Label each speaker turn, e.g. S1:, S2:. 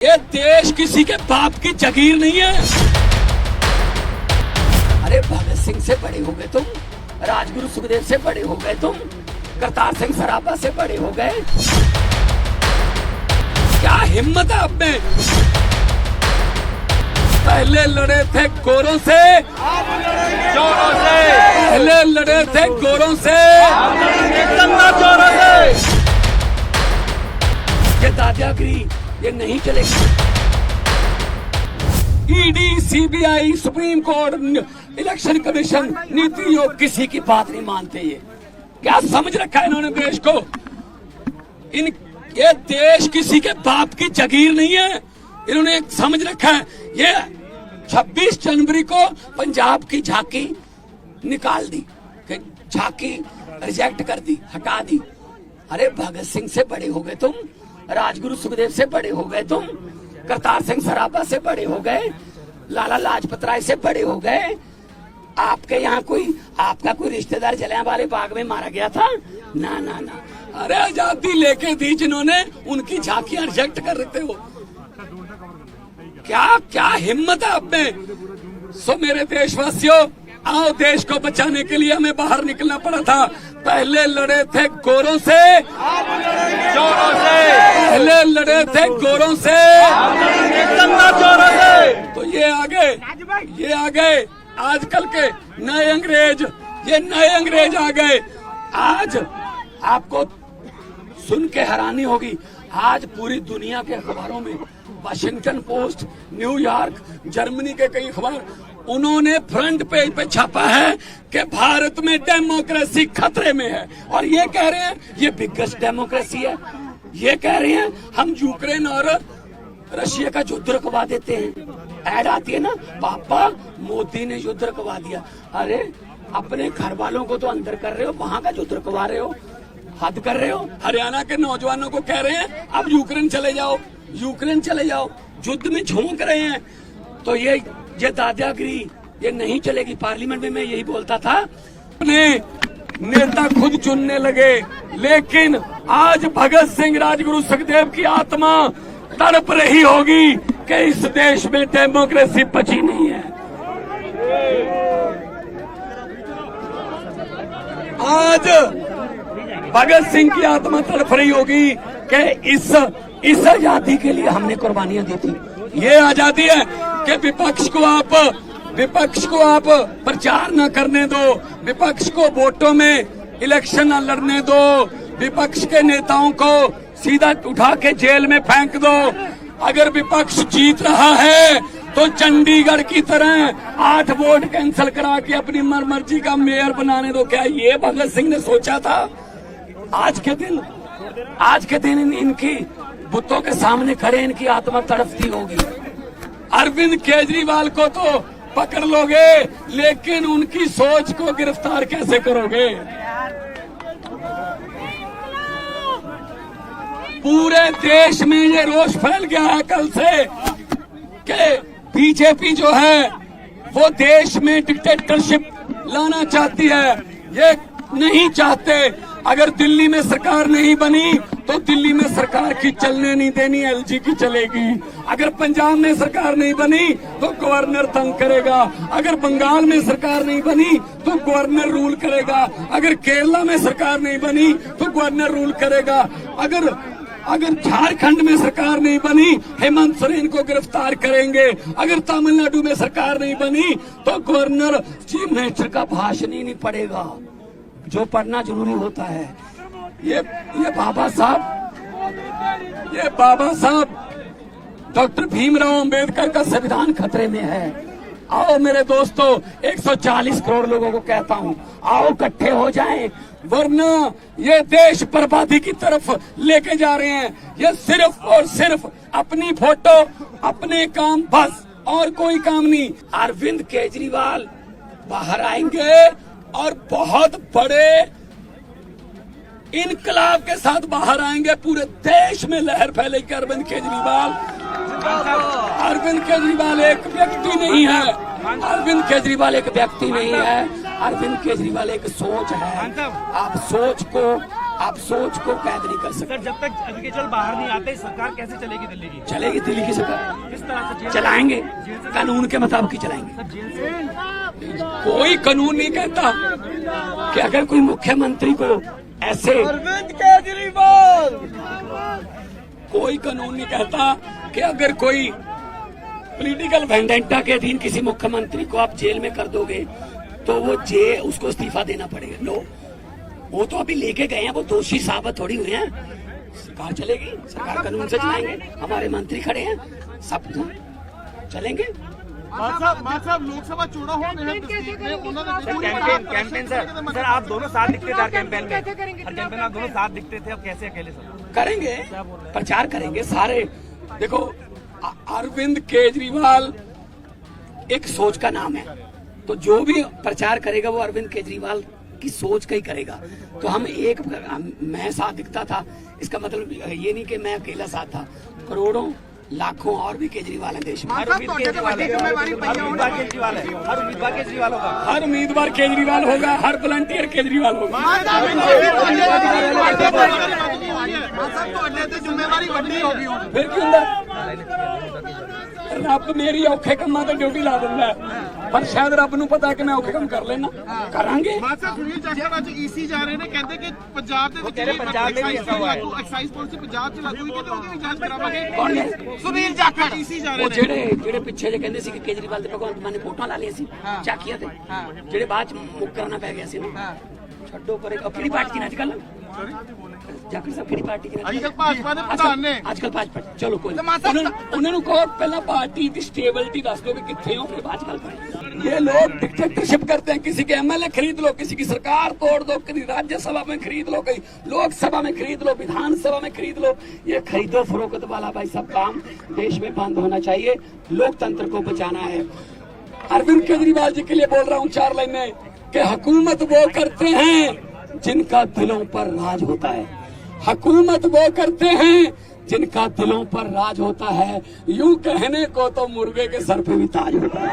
S1: ये देश किसी के बाप की जागीर नहीं है। अरे भगत सिंह से बड़े हो गए तुम, राजगुरु सुखदेव से बड़े हो गए तुम, करतार सिंह सराभा से बड़े हो गए। क्या हिम्मत है आप में? पहले लड़े थे गोरों से,
S2: जोरों से,
S1: पहले लड़े थे गोरों से,
S2: जोरों से।
S1: ये दादागिरी ये नहीं चलेगी। ED, CBI, supreme court, election commission, NITI Aayog किसी की बात नहीं मानते। ये क्या समझ रखा है इन्होंने देश को? ये देश किसी के बाप की जागीर नहीं है। इन्होंने एक समझ रखा है। ये 26 जनवरी को पंजाब की झांकी निकाल दी, झांकी रिजेक्ट कर दी, हटा दी। अरे भगत सिंह से बड़े हो गए तुम, राजगुरु सुखदेव से बड़े हो गए तुम, करतार सिंह सराभा से बड़े हो गए, लाला लाजपत राय से बड़े हो गए। आपके यहाँ आपका कोई रिश्तेदार जलियांवाले बाग में मारा गया था? ना ना ना। अरे आजादी लेके दी जिन्होंने, उनकी झांकियां रिजेक्ट कर रहे हो। क्या क्या हिम्मत है आप में? सो मेरे देशवासियों, आओ, देश को बचाने के लिए हमें बाहर निकलना पड़ा था। पहले लड़े थे गोरों से,
S2: जोरों से,
S1: पहले लड़े थे गोरों से,
S2: जोरों से।
S1: तो ये आ गए आजकल के नए अंग्रेज, ये नए अंग्रेज आ गए। आज आपको सुन के हैरानी होगी, आज पूरी दुनिया के अखबारों में, वाशिंगटन पोस्ट, न्यूयॉर्क, जर्मनी के कई अखबार, उन्होंने फ्रंट पेज पे छापा है कि भारत में डेमोक्रेसी खतरे में है। और ये कह रहे हैं ये बिगेस्ट डेमोक्रेसी है। ये कह रहे हैं हम यूक्रेन और रशिया का युद्ध रुकवा देते हैं। ऐड आती है ना, पापा मोदी ने युद्ध रुकवा दिया। अरे अपने घर वालों को तो अंदर कर रहे हो, वहां का युद्ध रुकवा रहे हो, हद कर रहे हो। हरियाणा के नौजवानों को कह रहे हैं अब यूक्रेन चले जाओ, यूक्रेन चले जाओ, युद्ध में झोंक रहे हैं। तो ये दादागिरी ये नहीं चलेगी। पार्लियामेंट में मैं यही बोलता था, अपने नेता खुद चुनने लगे, लेकिन आज भगत सिंह, राजगुरु सुखदेव की आत्मा तड़प रही होगी कि इस देश में डेमोक्रेसी बची नहीं है। आज भगत सिंह की आत्मा तड़प रही होगी कि इस आजादी के लिए हमने कुर्बानियां दी थी। ये आजादी है कि विपक्ष को आप प्रचार न करने दो, विपक्ष को वोटों में इलेक्शन न लड़ने दो, विपक्ष के नेताओं को सीधा उठा के जेल में फेंक दो। अगर विपक्ष जीत रहा है तो चंडीगढ़ की तरह 8 वोट कैंसिल करा के अपनी मर्जी का मेयर बनाने दो। क्या ये भगत सिंह ने सोचा था? आज के दिन इनकी बुतों के सामने खड़े इनकी आत्मा तड़पती होगी। अरविंद केजरीवाल को तो पकड़ लोगे, लेकिन उनकी सोच को गिरफ्तार कैसे करोगे? पूरे देश में ये रोष फैल गया है कल से कि बीजेपी जो है वो देश में डिक्टेटरशिप लाना चाहती है। ये नहीं चाहते। अगर दिल्ली में सरकार नहीं बनी तो दिल्ली में सरकार की चलने नहीं देनी, एलजी की चलेगी। अगर पंजाब में सरकार नहीं बनी तो गवर्नर तंग करेगा। अगर बंगाल में सरकार नहीं बनी तो गवर्नर रूल करेगा। अगर केरला में सरकार नहीं बनी तो गवर्नर रूल करेगा। अगर झारखंड में सरकार नहीं बनी, हेमंत सोरेन को गिरफ्तार करेंगे। अगर तमिलनाडु में सरकार नहीं बनी तो गवर्नर चीफ मिनिस्टर का भाषण ही नहीं पढ़ेगा, जो पढ़ना जरूरी होता है। ये बाबा साहब डॉक्टर भीमराव अंबेडकर का संविधान खतरे में है। आओ मेरे दोस्तों, 140 करोड़ लोगों को कहता हूँ, आओ इकट्ठे हो जाएं, वरना ये देश बर्बादी की तरफ लेके जा रहे हैं। ये सिर्फ और सिर्फ अपनी फोटो, अपने काम, बस और कोई काम नहीं। अरविंद केजरीवाल बाहर आएंगे और बहुत बड़े इनकलाब के साथ बाहर आएंगे। पूरे देश में लहर फैलेगी। अरविंद केजरीवाल एक व्यक्ति नहीं है। अरविंद केजरीवाल एक व्यक्ति नहीं है। अरविंद केजरीवाल एक सोच है। आप सोच को आप सोच को कैद नहीं कर सकते।
S2: सर जब तक केजरीवाल बाहर नहीं आते सरकार कैसे चलेगी दिल्ली की?
S1: चलेगी दिल्ली की सरकार,
S2: किस तरह से
S1: चलाएंगे कानून के मुताबिक ही चलाएंगे।
S2: जेल से
S1: कोई कानून नहीं कहता कि अगर कोई मुख्यमंत्री को ऐसे,
S2: अरविंद केजरीवाल
S1: कोई कानून नहीं कहता कि अगर कोई पॉलिटिकल वेंडेंटा के अधीन किसी मुख्यमंत्री को आप जेल में कर दोगे तो वो उसको इस्तीफा देना पड़ेगा। नो, वो तो अभी लेके गए हैं, वो दोषी साबित थोड़ी हुए हैं। सरकार चलेगी, सरकार कानून से चलाएंगे, हमारे मंत्री खड़े हैं, सब चलेंगे।
S3: लोकसभा चुनाव हो गए हैं,
S2: कैंपेन सर आप दोनों साथ दिखते थे हर कैंपेन में, हर कैंपेन आप दोनों साथ दिखते थे, अब कैसे अकेले सर?
S1: करेंगे, प्रचार करेंगे सारे। देखो अरविंद केजरीवाल एक सोच का नाम है, तो जो भी प्रचार करेगा वो अरविंद केजरीवाल की सोच का ही करेगा। तो मैं साथ दिखता था, इसका मतलब ये नहीं कि मैं अकेला साथ था, करोड़ों लाखों और भी केजरीवाल है देश में।
S2: हर उम्मीदवार केजरीवाल होगा,
S1: हर उम्मीदवार केजरीवाल होगा, हर वॉलंटियर केजरीवाल होगा।
S3: जिम्मेवारी बड़ी होगी
S1: फिर क्यों रब मेरी औखे कमां ते ड्यूटी ला दिंदा है, पर शायद रब नूं पता कि मैं औखे काम कर लेना, करांगे।
S3: सुनील जाखड़ ਅੱਜ ਈਸੀ ਜਾ ਰਹੇ ਨੇ, ਕਹਿੰਦੇ ਕਿ ਪੰਜਾਬ ਦੇ ਵਿੱਚ
S2: ਪੰਜਾਬ ਦੇ ਵੀ ਐਸਾ ਹੋਇਆ ਹੈ।
S3: ਐਕਸਾਈਜ਼ ਪਾਲਿਸੀ ਪੰਜਾਬ ਚ ਲਾਗੂ ਹੋਈ ਕਿ ਉਹਦੀ ਵੀ ਜਾਂਚ ਕਰਾਵਾਂਗੇ।
S1: ਕੌਣ ਨੇ?
S3: ਸੁਨੀਲ ਜਾਖੜ ਈਸੀ ਜਾ ਰਹੇ
S1: ਉਹ
S3: ਨੇ,
S1: ਜਿਹੜੇ ਪਿੱਛੇ ਜੇ ਕਹਿੰਦੇ ਸੀ ਕਿ ਕੇਜਰੀਵਾਲ ਤੇ ਭਗਵੰਤ ਮਾਨ ਨੇ ਫੋਟੋਆਂ ਲਾ ਲਈਆਂ ਸੀ ਚਾਕੀਆਂ ਤੇ, ਜਿਹੜੇ ਬਾਅਦ ਚ ਮੁੱਕਰਨਾ ਪੈ ਗਿਆ ਸੀ ਨਾ, ਛੱਡੋ ਪਰੇ। ਕਿਹੜੀ ਪਾਰਟੀ ਨੇ ਅੱਜ ਕੱਲ? ਜਾਖੜ ਸਾਹਿਬ ਕਿਹੜੀ ਪਾਰਟੀ ਨੇ?
S3: ਅੱਜ ਕੱਲ ਭਾਜਪਾ ਦੇ ਪ੍ਰਧਾਨ ਨੇ।
S1: ਅੱਜ ਕੱਲ ਭਾਜਪਾ, ਚਲੋ ਕੋਈ ਉਹਨਾਂ ਨੂੰ ਕਹੋ ਪਹਿਲਾਂ पार्टी की स्टेबिलिटी दस दो कि कितने हो, फिर बात कर। ये लोग डिक्टेटरशिप करते हैं, किसी के एमएलए खरीद लो, किसी की सरकार तोड़ दो, किसी राज्यसभा में खरीद लो, कहीं लोकसभा में खरीद लो, विधानसभा में खरीद लो। ये खरीदो फरोख्त वाला भाई सब काम देश में बंद होना चाहिए, लोकतंत्र को बचाना है। अरविंद केजरीवाल जी के लिए बोल रहा हूँ 4 लाइनें कि हुकूमत वो करते हैं जिनका दिलों पर राज होता है, हुकूमत वो करते हैं जिनका दिलों पर राज होता है। यूं कहने को तो मुर्गे के सर पे भी ताज होता है।